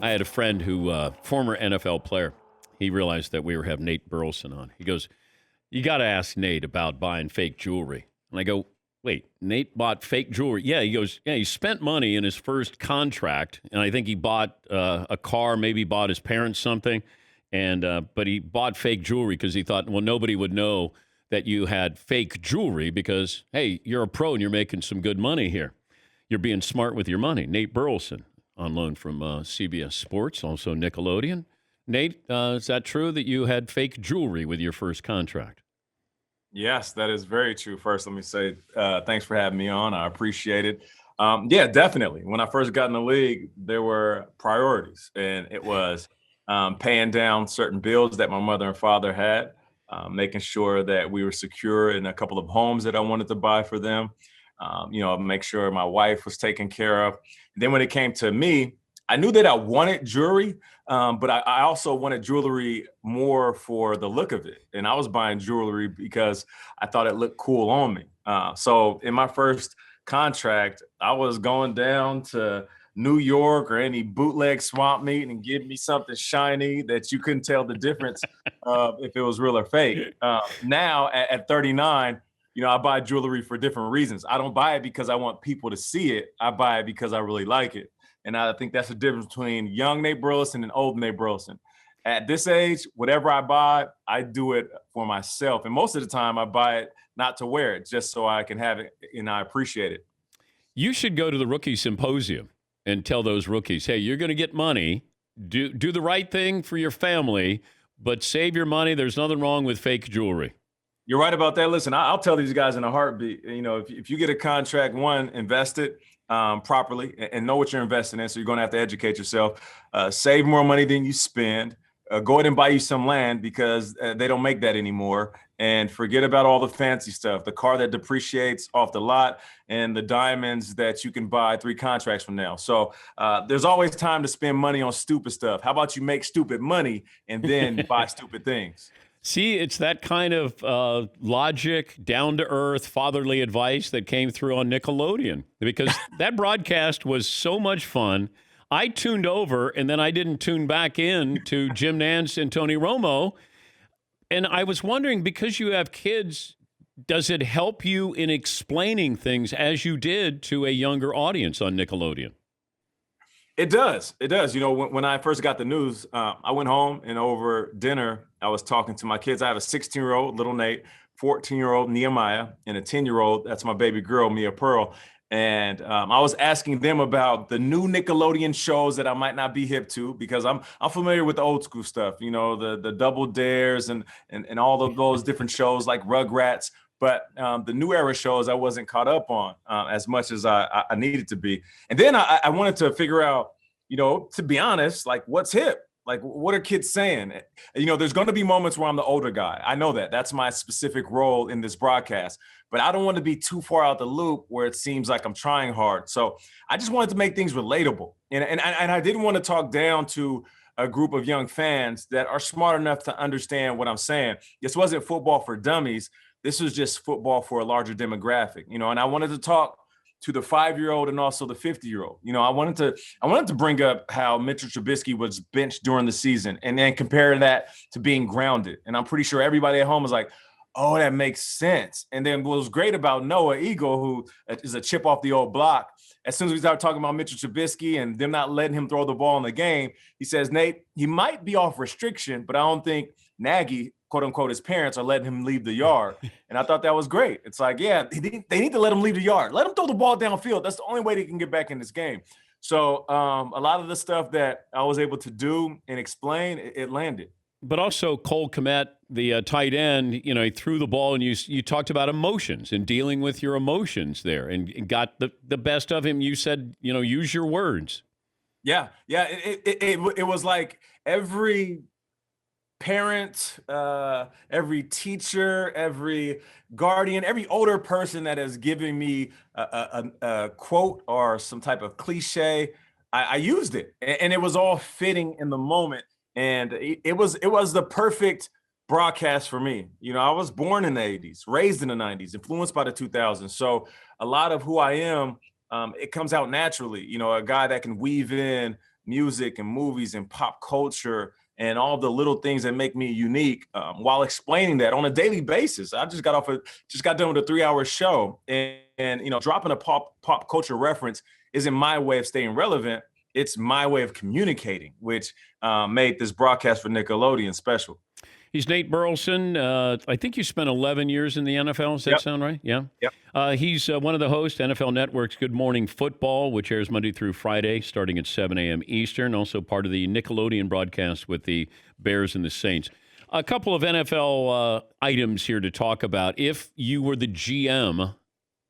I had a friend who, former NFL player, he realized that we were having Nate Burleson on. He goes, "You got to ask Nate about buying fake jewelry." And I go, "Wait, Nate bought fake jewelry?" Yeah, he goes, "Yeah, he spent money in his first contract, and I think he bought a car, maybe bought his parents something, and but he bought fake jewelry because he thought, well, nobody would know that you had fake jewelry because, hey, you're a pro and you're making some good money here. You're being smart with your money." Nate Burleson, on loan from CBS Sports, also Nickelodeon. Nate, is that true that you had fake jewelry with your first contract? Yes, that is very true. First, let me say thanks for having me on. I appreciate it. Yeah, definitely. When I first got in the league, there were priorities, and it was paying down certain bills that my mother and father had, making sure that we were secure in a couple of homes that I wanted to buy for them. Make sure my wife was taken care of. And then when it came to me, I knew that I wanted jewelry, but I also wanted jewelry more for the look of it. And I was buying jewelry because I thought it looked cool on me. So in my first contract, I was going down to New York or any bootleg swamp meet and give me something shiny that you couldn't tell the difference if it was real or fake. Now at 39, I buy jewelry for different reasons. I don't buy it because I want people to see it. I buy it because I really like it. And I think that's the difference between young Nate Burleson and old Nate Burleson. At this age, whatever I buy, I do it for myself. And most of the time I buy it not to wear it, just so I can have it and I appreciate it. You should go to the rookie symposium and tell those rookies, hey, you're going to get money. Do the right thing for your family, but save your money. There's nothing wrong with fake jewelry. You're right about that. Listen, I'll tell these guys in a heartbeat. If you get a contract, one, invest it properly and know what you're investing in. So you're going to have to educate yourself. Save more money than you spend. Go ahead and buy you some land because they don't make that anymore. And forget about all the fancy stuff, the car that depreciates off the lot and the diamonds that you can buy 3 contracts from now. So there's always time to spend money on stupid stuff. How about you make stupid money and then buy stupid things? See, it's that kind of logic, down-to-earth, fatherly advice that came through on Nickelodeon because that broadcast was so much fun. I tuned over, and then I didn't tune back in to Jim Nantz and Tony Romo. And I was wondering, because you have kids, does it help you in explaining things as you did to a younger audience on Nickelodeon? It does. It does. When I first got the news, I went home and over dinner, I was talking to my kids. I have a 16-year-old, little Nate, 14-year-old Nehemiah, and a 10-year-old, that's my baby girl, Mia Pearl. And I was asking them about the new Nickelodeon shows that I might not be hip to because I'm familiar with the old school stuff, the Double Dares and all of those different shows like Rugrats. But the new era shows I wasn't caught up on as much as I needed to be. And then I wanted to figure out, to be honest, like what's hip? Like, what are kids saying? There's going to be moments where I'm the older guy. I know that. That's my specific role in this broadcast. But I don't want to be too far out the loop where it seems like I'm trying hard. So I just wanted to make things relatable. And I didn't want to talk down to a group of young fans that are smart enough to understand what I'm saying. This wasn't football for dummies. This was just football for a larger demographic, and I wanted to talk to the 5-year-old and also the 50-year-old. I wanted to bring up how Mitchell Trubisky was benched during the season and then compare that to being grounded. And I'm pretty sure everybody at home was like, oh, that makes sense. And then what was great about Noah Eagle, who is a chip off the old block, as soon as we started talking about Mitchell Trubisky and them not letting him throw the ball in the game, he says, Nate, he might be off restriction, but I don't think Nagy, quote unquote, his parents are letting him leave the yard. And I thought that was great. It's like, yeah, they need to let him leave the yard. Let him throw the ball downfield. That's the only way they can get back in this game. So a lot of the stuff that I was able to do and explain, it landed. But also Cole Kmet, the tight end, he threw the ball, and you talked about emotions and dealing with your emotions there and got the best of him. You said, use your words. Yeah. It was like every parent, every teacher, every guardian, every older person that has given me a quote or some type of cliche, I used it, and it was all fitting in the moment. And it was the perfect broadcast for me. I was born in the 80s, raised in the 90s, influenced by the 2000s. So a lot of who I am, it comes out naturally. A guy that can weave in music and movies and pop culture and all the little things that make me unique, while explaining that on a daily basis. I just got done with a 3-hour show, and dropping a pop culture reference isn't my way of staying relevant. It's my way of communicating, which made this broadcast for Nickelodeon special. He's Nate Burleson. I think you spent 11 years in the NFL. Does that sound right? Yeah. Yep. He's one of the hosts, NFL Network's Good Morning Football, which airs Monday through Friday, starting at 7 a.m. Eastern. Also part of the Nickelodeon broadcast with the Bears and the Saints. A couple of NFL items here to talk about. If you were the GM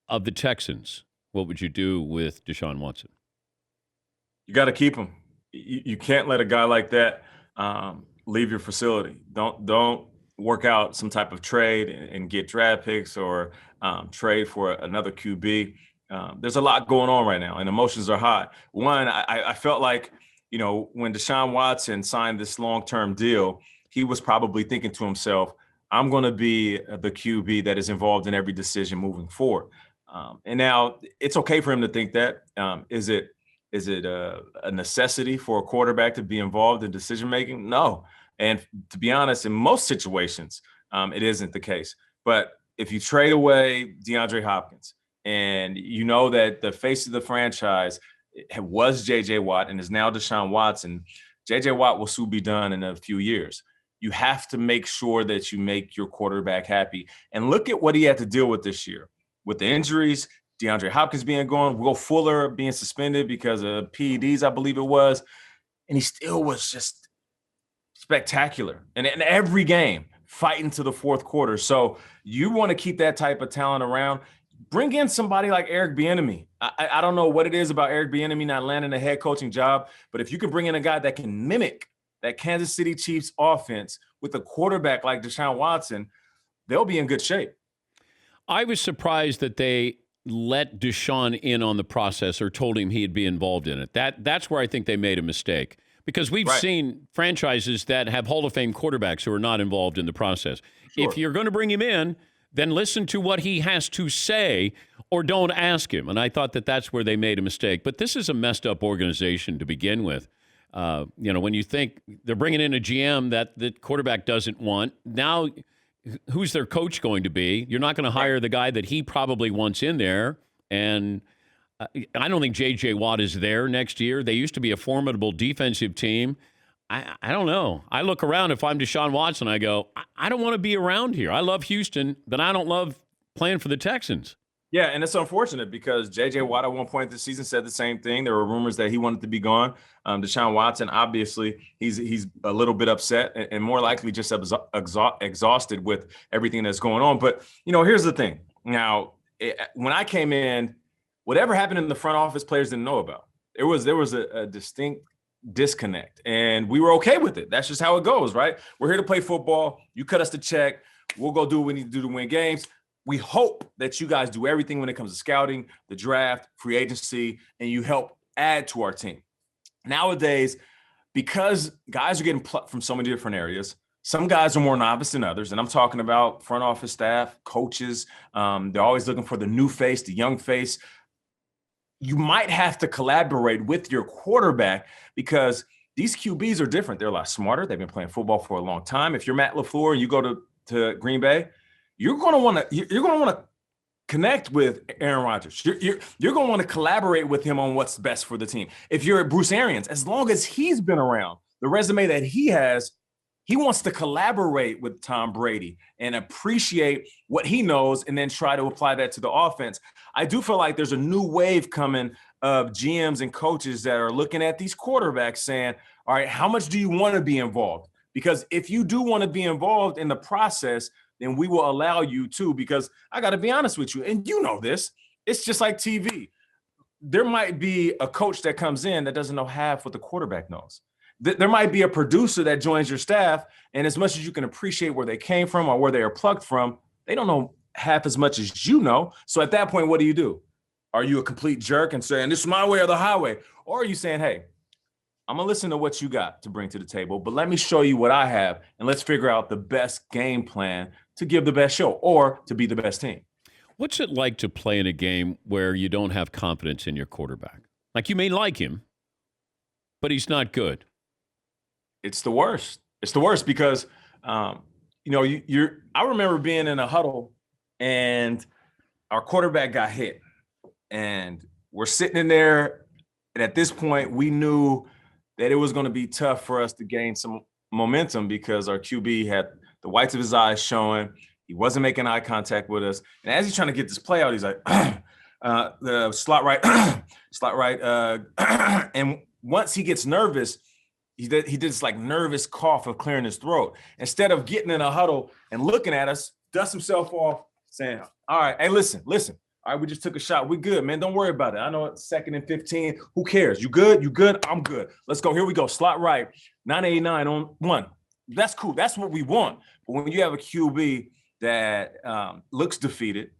of the Texans, what would you do with Deshaun Watson? You got to keep him. You can't let a guy like that leave your facility. Don't work out some type of trade and get draft picks or trade for another QB. There's a lot going on right now, and emotions are high. One, I felt like, when Deshaun Watson signed this long-term deal, he was probably thinking to himself, I'm going to be the QB that is involved in every decision moving forward. And now it's okay for him to think that. Is it a necessity for a quarterback to be involved in decision-making? No. And to be honest, in most situations, it isn't the case. But if you trade away DeAndre Hopkins and you know that the face of the franchise was J.J. Watt and is now Deshaun Watson, J.J. Watt will soon be done in a few years. You have to make sure that you make your quarterback happy. And look at what he had to deal with this year. With the injuries, DeAndre Hopkins being gone, Will Fuller being suspended because of PEDs, I believe it was. And he still was just spectacular. And in every game, fighting to the fourth quarter. So you want to keep that type of talent around. Bring in somebody like Eric Bieniemy. I don't know what it is about Eric Bieniemy not landing a head coaching job, but if you can bring in a guy that can mimic that Kansas City Chiefs offense with a quarterback like Deshaun Watson, they'll be in good shape. I was surprised that they let Deshaun in on the process or told him he'd be involved in it. That's where I think they made a mistake. Because we've seen franchises that have Hall of Fame quarterbacks who are not involved in the process. Sure. If you're going to bring him in, then listen to what he has to say or don't ask him. And I thought that that's where they made a mistake. But this is a messed up organization to begin with. When you think they're bringing in a GM that the quarterback doesn't want, now who's their coach going to be? You're not going to hire the guy that he probably wants in there. And I don't think J.J. Watt is there next year. They used to be a formidable defensive team. I don't know. I look around, if I'm Deshaun Watson, I go, I don't want to be around here. I love Houston, but I don't love playing for the Texans. Yeah, and it's unfortunate because J.J. Watt at one point this season said the same thing. There were rumors that he wanted to be gone. Deshaun Watson, obviously, he's a little bit upset and more likely just exhausted with everything that's going on. But, here's the thing. Now, when I came in, whatever happened in the front office, players didn't know about. There was a distinct disconnect, and we were okay with it. That's just how it goes, right? We're here to play football. You cut us the check. We'll go do what we need to do to win games. We hope that you guys do everything when it comes to scouting, the draft, free agency, and you help add to our team. Nowadays, because guys are getting plucked from so many different areas, some guys are more novice than others, and I'm talking about front office staff, coaches. They're always looking for the new face, the young face. You might have to collaborate with your quarterback because these QBs are different. They're a lot smarter. They've been playing football for a long time. If you're Matt LaFleur and you go to Green Bay, you're going to want to connect with Aaron Rodgers. You're going to want to collaborate with him on what's best for the team. If you're Bruce Arians, as long as he's been around, the resume that he has, he wants to collaborate with Tom Brady and appreciate what he knows and then try to apply that to the offense. I do feel like there's a new wave coming of GMs and coaches that are looking at these quarterbacks saying, all right, how much do you want to be involved? Because if you do want to be involved in the process, then we will allow you to, because I got to be honest with you, and you know this, it's just like TV. There might be a coach that comes in that doesn't know half what the quarterback knows. There might be a producer that joins your staff, and as much as you can appreciate where they came from or where they are plucked from, they don't know half as much as you know. So at that point, what do? Are you a complete jerk and saying, this is my way or the highway? Or are you saying, hey, I'm going to listen to what you got to bring to the table, but let me show you what I have, and let's figure out the best game plan to give the best show or to be the best team. What's it like to play in a game where you don't have confidence in your quarterback? Like, you may like him, but he's not good. It's the worst. It's the worst because, I remember being in a huddle and our quarterback got hit, and we're sitting in there. And at this point, we knew that it was going to be tough for us to gain some momentum because our QB had the whites of his eyes showing. He wasn't making eye contact with us. And as he's trying to get this play out, he's like, the slot right. And once he gets nervous, he did this like nervous cough of clearing his throat. Instead of getting in a huddle and looking at us, dust himself off, saying, all right, hey, listen. All right, we just took a shot. We good, man. Don't worry about it. I know it's 2nd and 15. Who cares? You good? You good? I'm good. Let's go. Here we go. Slot right. 989 on 1. That's cool. That's what we want. But when you have a QB that looks defeated,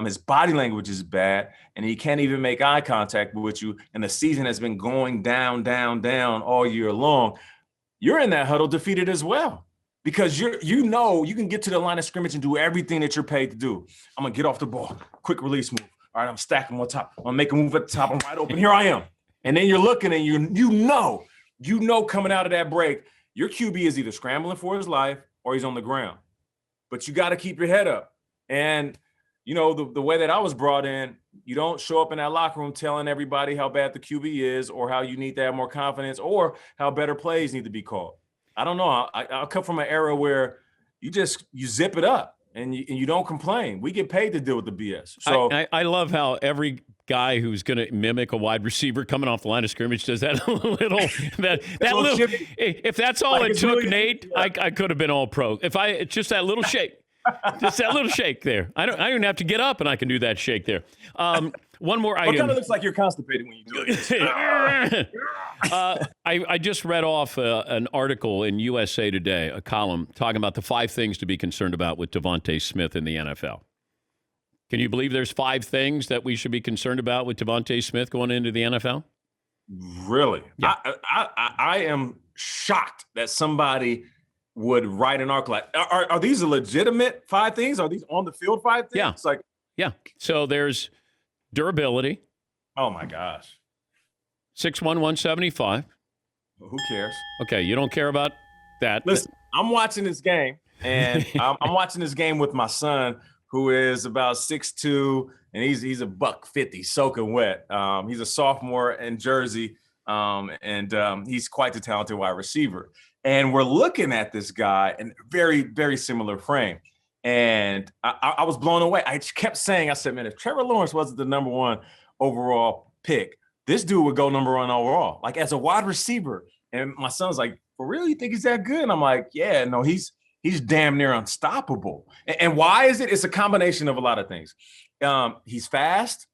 his body language is bad, and he can't even make eye contact with you, and the season has been going down all year long, you're in that huddle defeated as well. Because you can get to the line of scrimmage and do everything that you're paid to do. I'm going to get off the ball. Quick release move. All right, I'm stacking on top. I'm going to make a move at the top. I'm wide open. Here I am. And then you're looking and you know coming out of that break, your QB is either scrambling for his life or he's on the ground. But you got to keep your head up. And, the way that I was brought in, you don't show up in that locker room telling everybody how bad the QB is or how you need to have more confidence or how better plays need to be called. I don't know. I come from an era where you zip it up and you don't complain. We get paid to deal with the BS. So I love how every guy who's going to mimic a wide receiver coming off the line of scrimmage does that little little. If that's all like it took, really, Nate, yeah. I could have been all pro. If just that little shake. Just that little shake there. I don't even have to get up, and I can do that shake there. One more item. It kind of looks like you're constipated when you do it. I just read off an article in USA Today, a column, talking about the 5 things to be concerned about with Devonta Smith in the NFL. Can you believe there's 5 things that we should be concerned about with Devonta Smith going into the NFL? Really? Yeah. I am shocked that somebody would write an article like, are these a legitimate 5 things? Are these on the field 5 things? Yeah. It's like, yeah. So there's durability. Oh my gosh. 6'1", 175. Well, who cares? Okay, you don't care about that. Listen, I'm watching this game, and I'm watching this game with my son, who is about 6'2", and he's a $150, soaking wet. He's a sophomore in Jersey, and he's quite the talented wide receiver. And we're looking at this guy in very, very similar frame. And I was blown away. I kept saying, I said, man, if Trevor Lawrence wasn't the number 1 overall pick, this dude would go number 1 overall, like as a wide receiver. And my son's like, for real? You think he's that good? And I'm like, yeah, no, he's damn near unstoppable. And why is it? It's a combination of a lot of things. He's fast.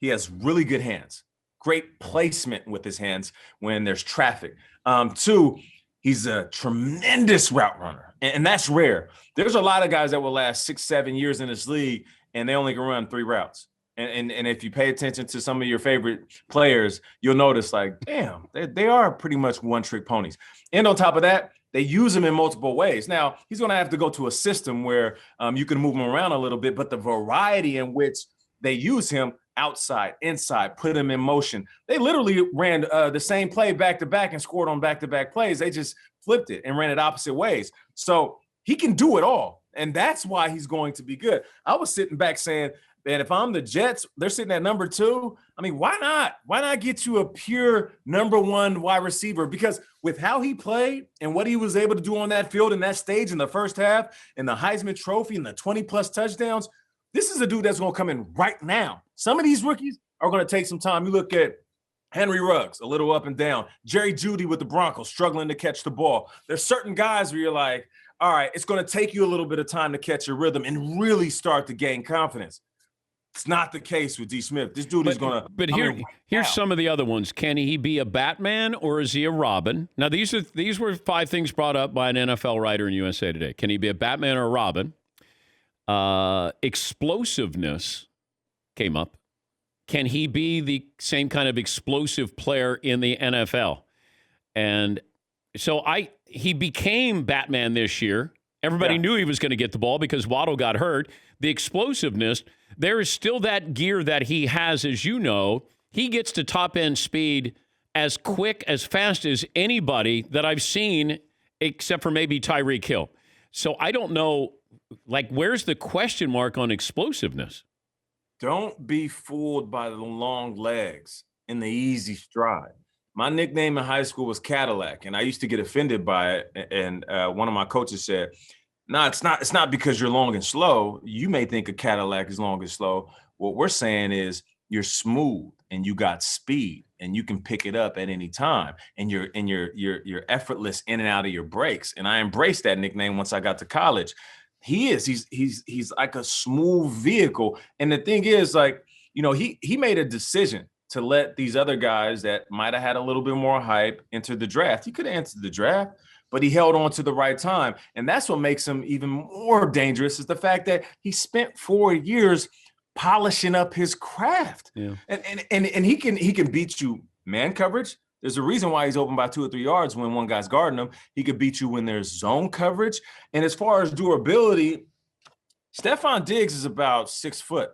He has really good hands, great placement with his hands when there's traffic. 2, he's a tremendous route runner, and that's rare. There's a lot of guys that will last 6-7 years in this league, and they only can run 3 routes. And if you pay attention to some of your favorite players, you'll notice, like, damn, they are pretty much one-trick ponies. And on top of that, they use him in multiple ways. Now, he's going to have to go to a system where you can move him around a little bit, but the variety in which they use him, outside, inside, put him in motion. They literally ran the same play back-to-back and scored on back-to-back plays. They just flipped it and ran it opposite ways. So he can do it all, and that's why he's going to be good. I was sitting back saying, man, if I'm the Jets, they're sitting at number 2. I mean, why not? Why not get you a pure number 1 wide receiver? Because with how he played and what he was able to do on that field in that stage in the first half and the Heisman Trophy and the 20-plus touchdowns, this is a dude that's going to come in right now. Some of these rookies are going to take some time. You look at Henry Ruggs, a little up and down. Jerry Jeudy with the Broncos, struggling to catch the ball. There's certain guys where you're like, all right, it's going to take you a little bit of time to catch your rhythm and really start to gain confidence. It's not the case with D. Smith. This dude is going to. But here's some of the other ones. Can he be a Batman or is he a Robin? Now, these were 5 things brought up by an NFL writer in USA Today. Can he be a Batman or a Robin? Explosiveness came up. Can he be the same kind of explosive player in the NFL? And so he became Batman this year. Everybody knew he was going to get the ball because Waddle got hurt. The explosiveness, there is still that gear that he has, as you know. He gets to top-end speed as quick, as fast as anybody that I've seen, except for maybe Tyreek Hill. So I don't know, like, where's the question mark on explosiveness? Don't be fooled by the long legs and the easy stride. My nickname in high school was Cadillac, and I used to get offended by it. And one of my coaches said, "No, it's not. It's not because you're long and slow. You may think a Cadillac is long and slow. What we're saying is you're smooth and you got speed, and you can pick it up at any time, and you're effortless in and out of your brakes." And I embraced that nickname once I got to college. He's like a smooth vehicle. And the thing is, like, he made a decision to let these other guys that might have had a little bit more hype enter the draft. He could have entered the draft, but he held on to the right time. And that's what makes him even more dangerous, is the fact that he spent 4 years polishing up his craft. Yeah. And he can beat you man coverage. There's a reason why he's open by 2 or 3 yards when one guy's guarding him. He could beat you when there's zone coverage. And as far as durability, Stephon Diggs is about 6 foot.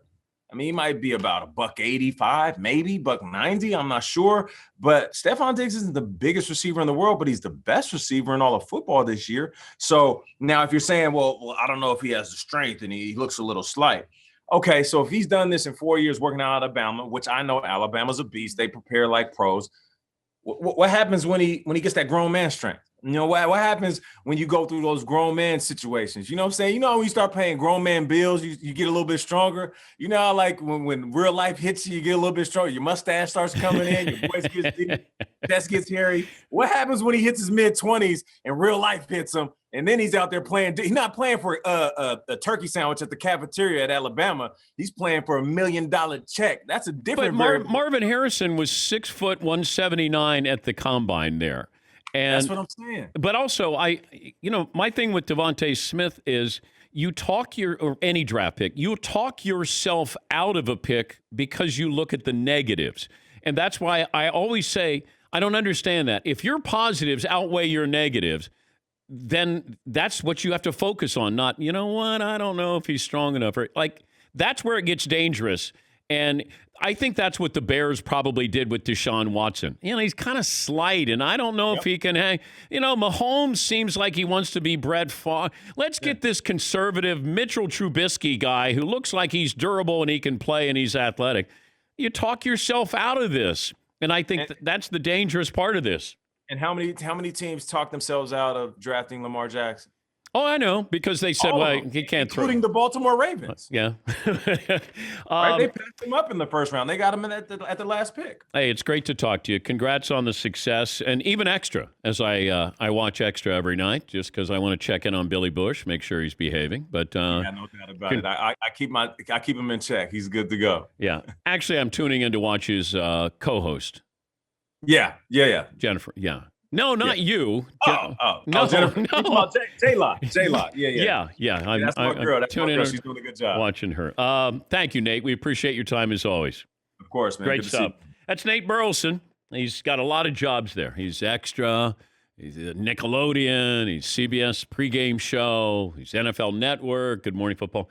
I mean, he might be about $185, maybe $190. I'm not sure. But Stephon Diggs isn't the biggest receiver in the world, but he's the best receiver in all of football this year. So now if you're saying, well, I don't know if he has the strength and he looks a little slight. Okay, so if he's done this in 4 years working out of Alabama, which I know Alabama's a beast, they prepare like pros. What happens when he gets that grown man strength? What happens when you go through those grown man situations? You know what I'm saying? When you start paying grown man bills, you get a little bit stronger. How, like, when real life hits you, you get a little bit stronger. Your mustache starts coming in, your voice gets deep, chest gets hairy. What happens when he hits his mid-20s and real life hits him, and then he's out there playing? He's not playing for a turkey sandwich at the cafeteria at Alabama. He's playing for $1 million check. That's a different. But Marvin Harrison was 6 foot 179 at the combine there. And that's what I'm saying. But also, my thing with Devonta Smith is you talk or any draft pick, you talk yourself out of a pick because you look at the negatives. And that's why I always say, I don't understand that. If your positives outweigh your negatives, then that's what you have to focus on. Not, I don't know if he's strong enough. That's where it gets dangerous. And I think that's what the Bears probably did with Deshaun Watson. He's kind of slight, and I don't know if he can hang. Mahomes seems like he wants to be Brett Favre. Let's get this conservative Mitchell Trubisky guy who looks like he's durable and he can play and he's athletic. You talk yourself out of this, and I think that's the dangerous part of this. And how many teams talk themselves out of drafting Lamar Jackson? Oh, I know, because they said, he can't throw. Including the Baltimore Ravens. Yeah. Right? They passed him up in the first round. They got him at the last pick. Hey, it's great to talk to you. Congrats on the success, and even Extra, as I watch Extra every night, just because I want to check in on Billy Bush, make sure he's behaving. But no doubt about it. I keep him in check. He's good to go. Yeah. Actually, I'm tuning in to watch his co-host. Yeah. Jennifer, yeah. No, not you. No, Jennifer. No. J-Law. Yeah. That's my girl. That's my girl. She's doing a good job. Watching her. Thank you, Nate. We appreciate your time as always. Of course, man. Great stuff. That's Nate Burleson. He's got a lot of jobs there. He's Extra. He's Nickelodeon. He's CBS pregame show. He's NFL Network. Good Morning Football.